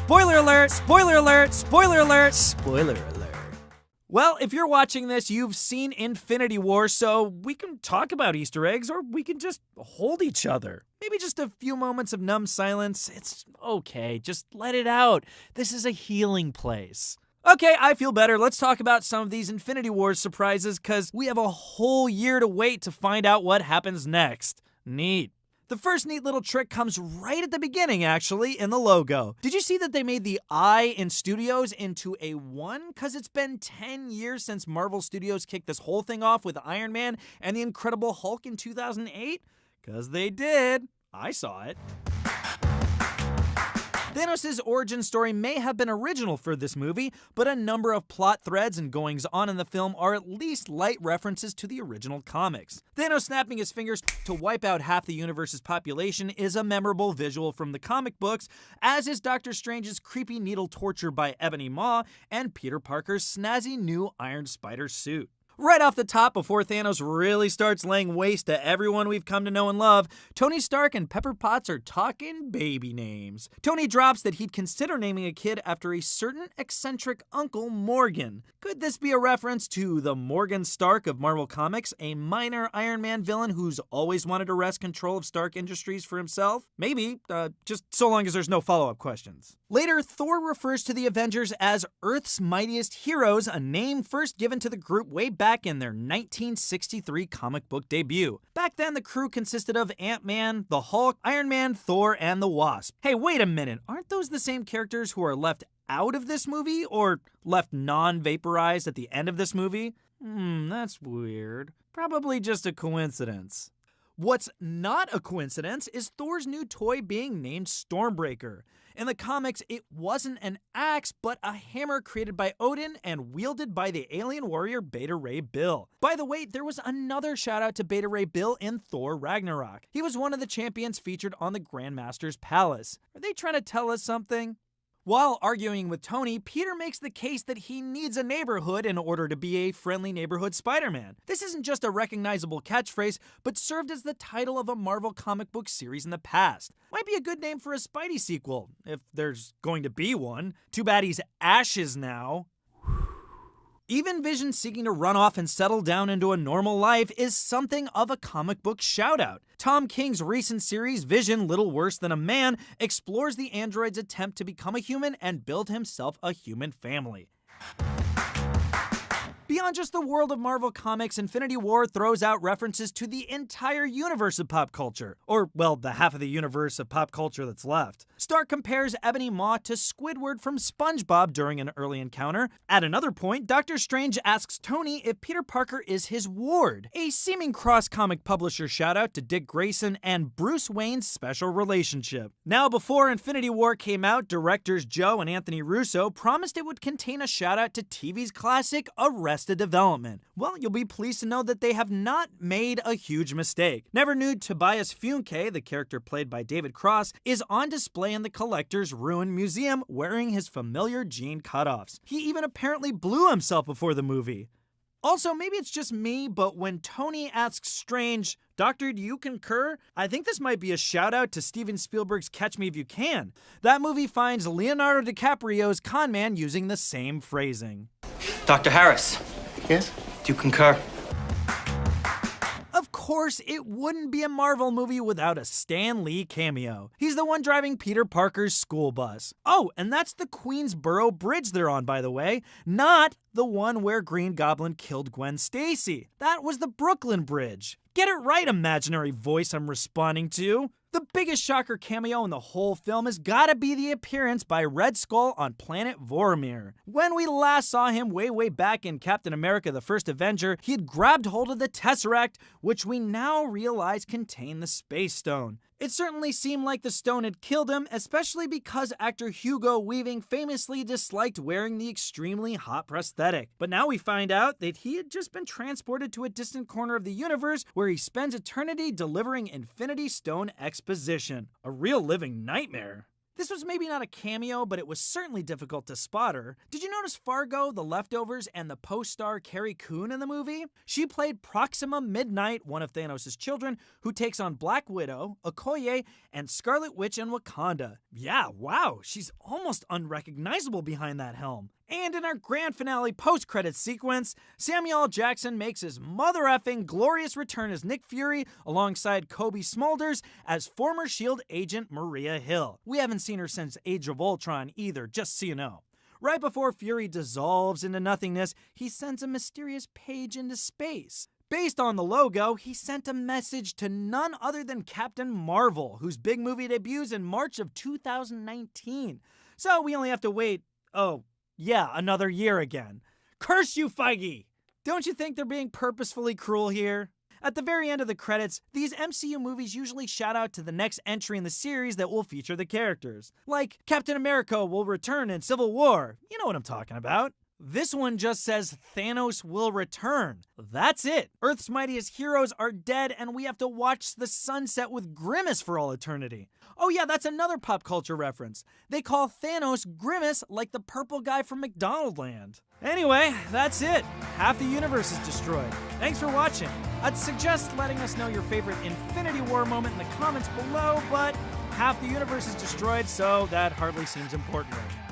Spoiler alert! Spoiler alert! Spoiler alert! Spoiler alert. Well, if you're watching this, you've seen Infinity War, so we can talk about Easter eggs, or we can just hold each other. Maybe just a few moments of numb silence. It's okay, just let it out. This is a healing place. Okay, I feel better. Let's talk about some of these Infinity War surprises, because we have a whole year to wait to find out what happens next. Neat. The first neat little trick comes right at the beginning, actually, in the logo. Did you see that they made the I in Studios into a 1? Because it's been 10 years since Marvel Studios kicked this whole thing off with Iron Man and the Incredible Hulk in 2008? Because they did. I saw it. Thanos' origin story may have been original for this movie, but a number of plot threads and goings-on in the film are at least light references to the original comics. Thanos snapping his fingers to wipe out half the universe's population is a memorable visual from the comic books, as is Doctor Strange's creepy needle torture by Ebony Maw and Peter Parker's snazzy new Iron Spider suit. Right off the top, before Thanos really starts laying waste to everyone we've come to know and love, Tony Stark and Pepper Potts are talking baby names. Tony drops that he'd consider naming a kid after a certain eccentric uncle, Morgan. Could this be a reference to the Morgan Stark of Marvel Comics, a minor Iron Man villain who's always wanted to wrest control of Stark Industries for himself? Maybe, just so long as there's no follow-up questions. Later, Thor refers to the Avengers as Earth's mightiest heroes, a name first given to the group way back in their 1963 comic book debut. Back then, the crew consisted of Ant-Man, the Hulk, Iron Man, Thor, and the Wasp. Hey, wait a minute, aren't those the same characters who are left out of this movie, or left non-vaporized at the end of this movie? That's weird. Probably just a coincidence. What's not a coincidence is Thor's new toy being named Stormbreaker. In the comics, it wasn't an axe, but a hammer created by Odin and wielded by the alien warrior Beta Ray Bill. By the way, there was another shout out to Beta Ray Bill in Thor Ragnarok. He was one of the champions featured on the Grandmaster's Palace. Are they trying to tell us something? While arguing with Tony, Peter makes the case that he needs a neighborhood in order to be a friendly neighborhood Spider-Man. This isn't just a recognizable catchphrase, but served as the title of a Marvel comic book series in the past. Might be a good name for a Spidey sequel, if there's going to be one. Too bad he's ashes now. Even Vision seeking to run off and settle down into a normal life is something of a comic book shout-out. Tom King's recent series, Vision, Little Worse Than a Man, explores the android's attempt to become a human and build himself a human family. Beyond just the world of Marvel Comics, Infinity War throws out references to the entire universe of pop culture. Or, well, the half of the universe of pop culture that's left. Stark compares Ebony Maw to Squidward from SpongeBob during an early encounter. At another point, Doctor Strange asks Tony if Peter Parker is his ward. A seeming cross-comic publisher shout-out to Dick Grayson and Bruce Wayne's special relationship. Now, before Infinity War came out, directors Joe and Anthony Russo promised it would contain a shout-out to TV's classic Arrested Development. Well, you'll be pleased to know that they have not made a huge mistake. Never knew Tobias Funke, the character played by David Cross, is on display in the Collector's Ruin Museum wearing his familiar jean cutoffs. He even apparently blew himself before the movie. Also, maybe it's just me, but when Tony asks Strange, "Doctor, do you concur?" I think this might be a shout out to Steven Spielberg's Catch Me If You Can. That movie finds Leonardo DiCaprio's con man using the same phrasing. Dr. Harris. Yes? Do you concur? Of course, it wouldn't be a Marvel movie without a Stan Lee cameo. He's the one driving Peter Parker's school bus. Oh, and that's the Queensboro Bridge they're on, by the way, not the one where Green Goblin killed Gwen Stacy. That was the Brooklyn Bridge. Get it right, imaginary voice I'm responding to. The biggest shocker cameo in the whole film has gotta be the appearance by Red Skull on planet Vormir. When we last saw him way back in Captain America the First Avenger, he had grabbed hold of the Tesseract, which we now realize contained the Space Stone. It certainly seemed like the stone had killed him, especially because actor Hugo Weaving famously disliked wearing the extremely hot prosthetic. But now we find out that he had just been transported to a distant corner of the universe where he spends eternity delivering Infinity Stone exposition. A real living nightmare. This was maybe not a cameo, but it was certainly difficult to spot her. Did you notice Fargo, The Leftovers, and the post-star Carrie Coon in the movie? She played Proxima Midnight, one of Thanos' children, who takes on Black Widow, Okoye, and Scarlet Witch in Wakanda. Yeah, wow, she's almost unrecognizable behind that helm. And in our grand finale post-credits sequence, Samuel L. Jackson makes his mother-effing glorious return as Nick Fury alongside Kobe Smulders as former S.H.I.E.L.D. agent Maria Hill. We haven't seen her since Age of Ultron either, just so you know. Right before Fury dissolves into nothingness, he sends a mysterious page into space. Based on the logo, he sent a message to none other than Captain Marvel, whose big movie debuts in March of 2019. So we only have to wait, another year again. Curse you, Feige! Don't you think they're being purposefully cruel here? At the very end of the credits, these MCU movies usually shout out to the next entry in the series that will feature the characters. Like, Captain America will return in Civil War. You know what I'm talking about. This one just says Thanos will return. That's it. Earth's mightiest heroes are dead, and we have to watch the sunset with Grimace for all eternity. Oh yeah, that's another pop culture reference. They call Thanos Grimace like the purple guy from McDonald Land. Anyway, that's it. Half the universe is destroyed. Thanks for watching. I'd suggest letting us know your favorite Infinity War moment in the comments below, but half the universe is destroyed, so that hardly seems important right now.